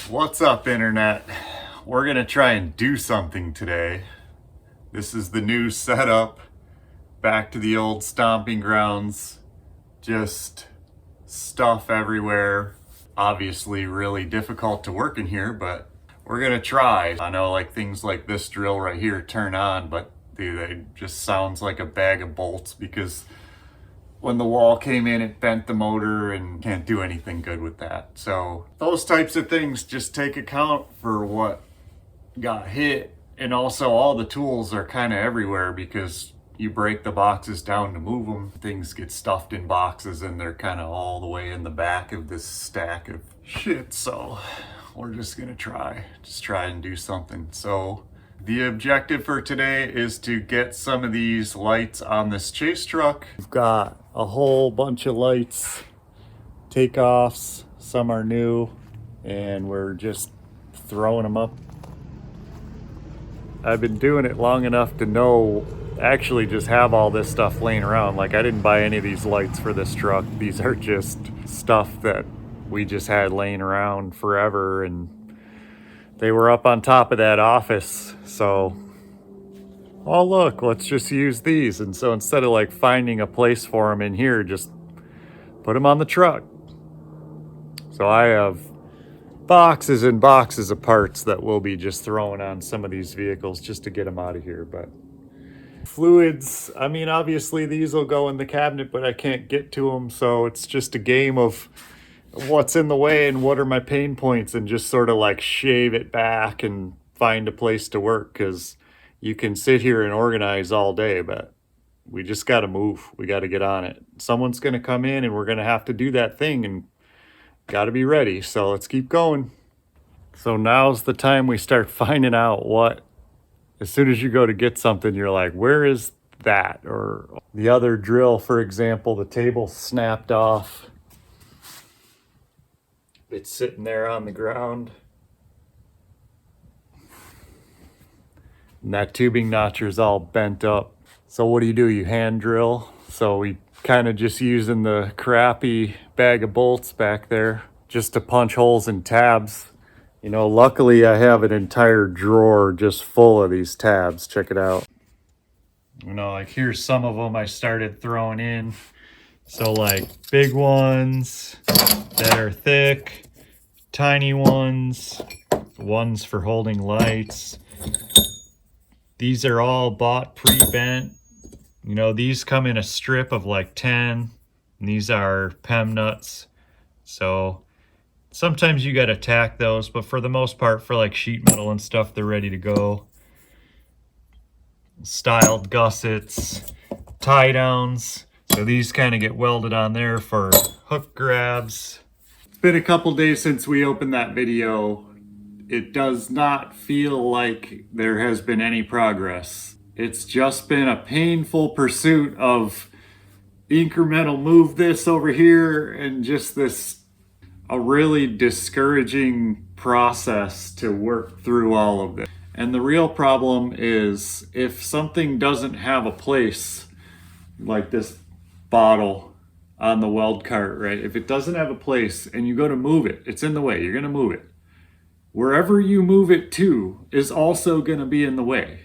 What's up, internet? We're gonna try and do something today. This is the new setup. Back to the old stomping grounds. Just stuff everywhere. Obviously really difficult to work in here, but we're gonna try. I know like things like this drill right here turn on, but dude, it just sounds like a bag of bolts because when the wall came in, it bent the motor and can't do anything good with that. So those types of things just take account for what got hit. And also all the tools are kind of everywhere because you break the boxes down to move them. Things get stuffed in boxes and they're kind of all the way in the back of this stack of shit. So we're just gonna try and do something. So the objective for today is to get some of these lights on this chase truck. We've got a whole bunch of lights, takeoffs, some are new, and we're just throwing them up. I've been doing it long enough to know, actually just have all this stuff laying around. Like I didn't buy any of these lights for this truck. These are just stuff that we just had laying around forever, and they were up on top of that office. So, oh look, let's just use these. And so instead of like finding a place for them in here, just put them on the truck. So I have boxes and boxes of parts that we'll be just throwing on some of these vehicles just to get them out of here. But fluids, I mean, obviously these will go in the cabinet, but I can't get to them. So it's just a game of what's in the way and what are my pain points, and just sort of like shave it back and find a place to work, because you can sit here and organize all day, but we just got to move. We got to get on it. Someone's going to come in and we're going to have to do that thing, and got to be ready. So let's keep going. So now's the time we start finding out what, as soon as you go to get something, you're like, where is that? Or the other drill, for example, the table snapped off. It's sitting there on the ground. And that tubing notcher's all bent up. So what do? You hand drill. So we kind of just using the crappy bag of bolts back there just to punch holes in tabs. You know, luckily I have an entire drawer just full of these tabs. Check it out. You know, like here's some of them I started throwing in. So like big ones that are thick, tiny ones for holding lights. These are all bought pre-bent. You know, these come in a strip of like 10, and these are PEM nuts. So sometimes you gotta tack those, but for the most part, for like sheet metal and stuff, they're ready to go. Styled gussets, tie downs. So these kind of get welded on there for hook grabs. It's been a couple days since we opened that video. It does not feel like there has been any progress. It's just been a painful pursuit of incremental move this over here, and just a really discouraging process to work through all of this. And the real problem is if something doesn't have a place, like this bottle on the weld cart, right? If it doesn't have a place and you go to move it, it's in the way, you're gonna move it. Wherever you move it to is also gonna be in the way.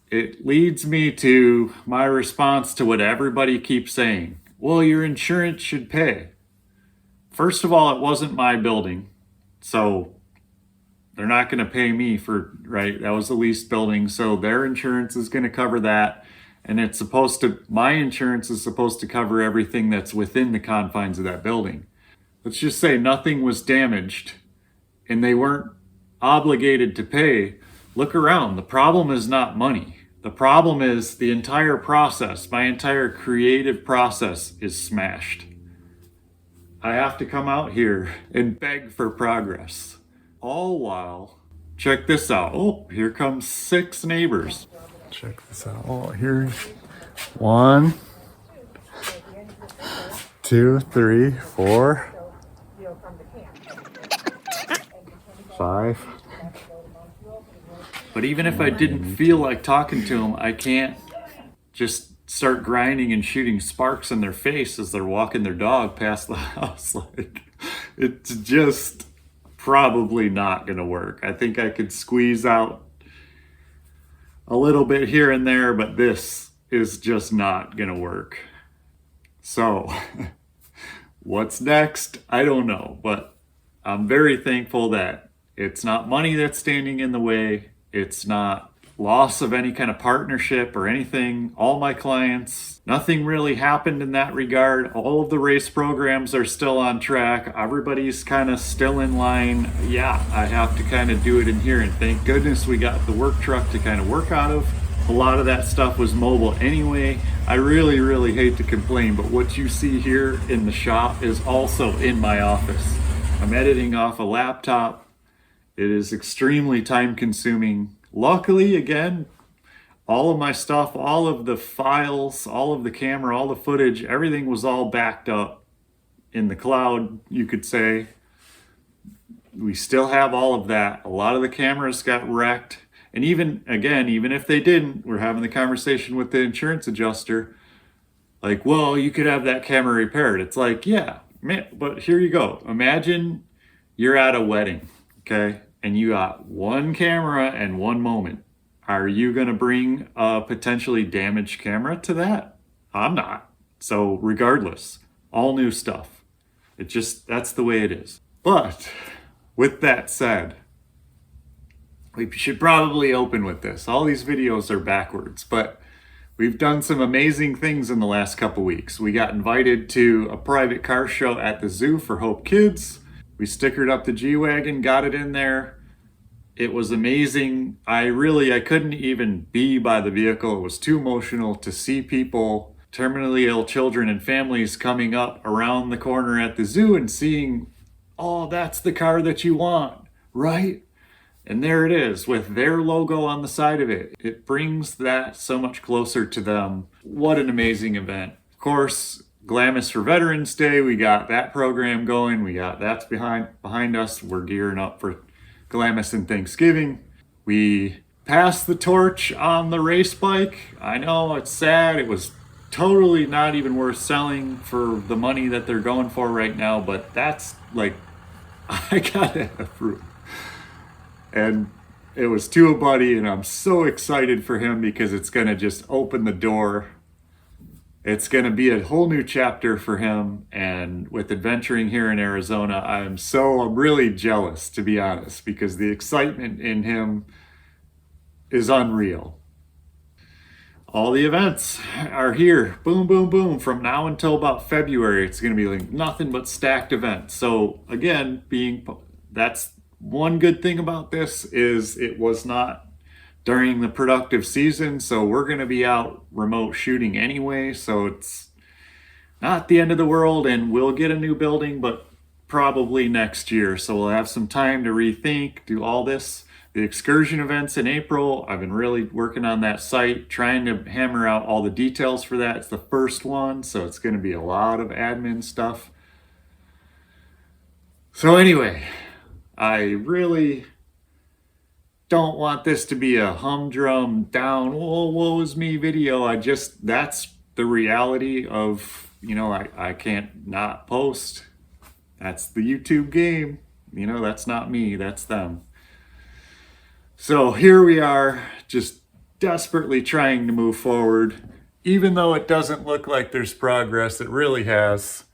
It leads me to my response to what everybody keeps saying. Well, your insurance should pay. First of all, it wasn't my building, so they're not gonna pay me for, right? That was the leased building, so their insurance is gonna cover that. And my insurance is supposed to cover everything that's within the confines of that building. Let's just say nothing was damaged and they weren't obligated to pay. Look around. The problem is not money. The problem is the entire process. My entire creative process is smashed. I have to come out here and beg for progress. All while, check this out. Oh, here comes 6 neighbors. Check this out. Oh, here's 1, 2, 3, 4, 5. But even if I didn't feel like talking to them, I can't just start grinding and shooting sparks in their face as they're walking their dog past the house. Like, it's just probably not going to work. I think I could squeeze out a little bit here and there, but this is just not going to work. So what's next? I don't know, but I'm very thankful that it's not money that's standing in the way. It's not loss of any kind of partnership or anything. All my clients, nothing really happened in that regard. All of the race programs are still on track. Everybody's kind of still in line. Yeah, I have to kind of do it in here, and thank goodness we got the work truck to kind of work out of. A lot of that stuff was mobile anyway. I really hate to complain, but what you see here in the shop is also in my office. I'm editing off a laptop. It is extremely time consuming. Luckily, again, all of my stuff, all of the files, all of the camera, all the footage, everything was all backed up in the cloud, you could say. We still have all of that. A lot of the cameras got wrecked. And even if they didn't, we're having the conversation with the insurance adjuster. Like, well, you could have that camera repaired. It's like, yeah, man, but here you go. Imagine you're at a wedding, okay? And you got one camera and one moment. Are you gonna bring a potentially damaged camera to that? I'm not. So regardless, all new stuff. That's the way it is. But with that said, we should probably open with this. All these videos are backwards, but we've done some amazing things in the last couple weeks. We got invited to a private car show at the zoo for Hope Kids. We stickered up the G-Wagon, got it in there. It was amazing. I couldn't even be by the vehicle. It was too emotional to see people, terminally ill children and families coming up around the corner at the zoo and seeing, oh, that's the car that you want, right? And there it is with their logo on the side of it. It brings that so much closer to them. What an amazing event. Of course, Glamis for Veterans Day, we got that program going. That's behind us. We're gearing up for Glamis and Thanksgiving. We passed the torch on the race bike. I know it's sad. It was totally not even worth selling for the money that they're going for right now, but that's like, I gotta approve. And it was to a buddy, and I'm so excited for him because it's gonna just open the door. It's gonna be a whole new chapter for him, and with adventuring here in Arizona, I'm really jealous, to be honest, because the excitement in him is unreal. All the events are here, boom, boom, boom, from now until about February. It's gonna be like nothing but stacked events. So again, that's one good thing about this is it was not during the productive season, so we're going to be out remote shooting anyway, so it's not the end of the world, and we'll get a new building, but probably next year, so we'll have some time to rethink, do all this. The excursion events in April, I've been really working on that site, trying to hammer out all the details for that. It's the first one, so it's going to be a lot of admin stuff. So anyway, I really don't want this to be a humdrum down, oh, woe is me video. That's the reality of, I can't not post. That's the YouTube game. That's not me, that's them. So here we are, just desperately trying to move forward. Even though it doesn't look like there's progress, it really has.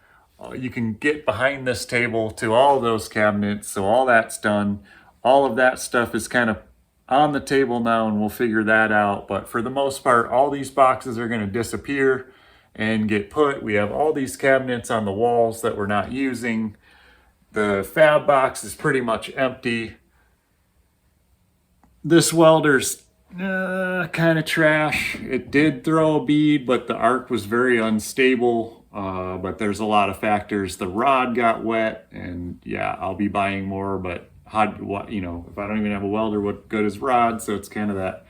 You can get behind this table to all those cabinets, so all that's done. All of that stuff is kind of on the table now, and we'll figure that out. But for the most part, all these boxes are going to disappear and get put. We have all these cabinets on the walls that we're not using. The fab box is pretty much empty. This welder's kind of trash. It did throw a bead, but the arc was very unstable. But there's a lot of factors. The rod got wet, and yeah, I'll be buying more, but if I don't even have a welder, what good is rod? So it's kind of that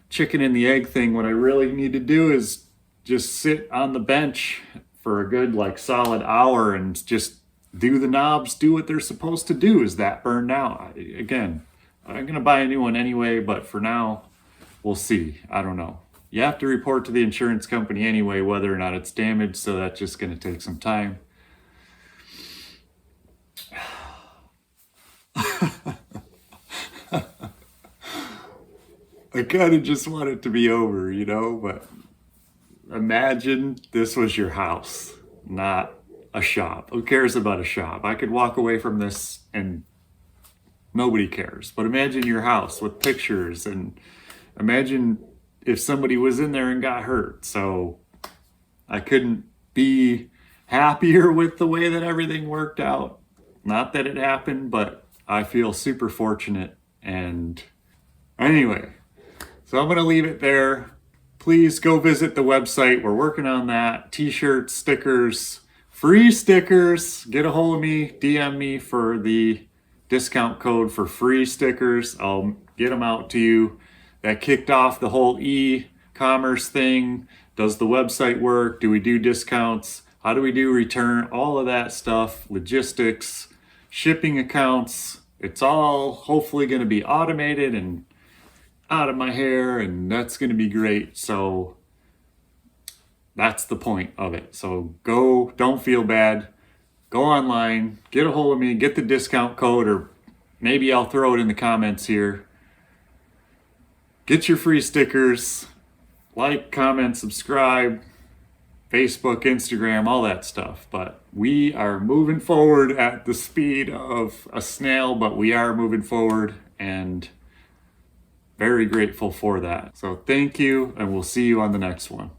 chicken and the egg thing. What I really need to do is just sit on the bench for a good solid hour and just do the knobs, do what they're supposed to do. Is that burned out? Again, I'm gonna buy a new one anyway, but for now, we'll see. I don't know. You have to report to the insurance company anyway whether or not it's damaged, so that's just going to take some time. I kind of just want it to be over, you know, but imagine this was your house, not a shop. Who cares about a shop? I could walk away from this and nobody cares. But imagine your house with pictures, and imagine if somebody was in there and got hurt. So I couldn't be happier with the way that everything worked out. Not that it happened, but I feel super fortunate. And anyway, so I'm going to leave it there. Please go visit the website. We're working on that. T-shirts, stickers, free stickers. Get a hold of me, DM me for the discount code for free stickers. I'll get them out to you. That kicked off the whole e-commerce thing. Does the website work? Do we do discounts? How do we do return? All of that stuff, logistics, shipping accounts. It's all hopefully going to be automated and out of my hair, and that's going to be great. So that's the point of it. So go, don't feel bad. Go online, get a hold of me, get the discount code, or maybe I'll throw it in the comments here. Get your free stickers. Like, comment, subscribe, Facebook, Instagram, all that stuff. But we are moving forward at the speed of a snail, but we are moving forward, and very grateful for that. So thank you, and we'll see you on the next one.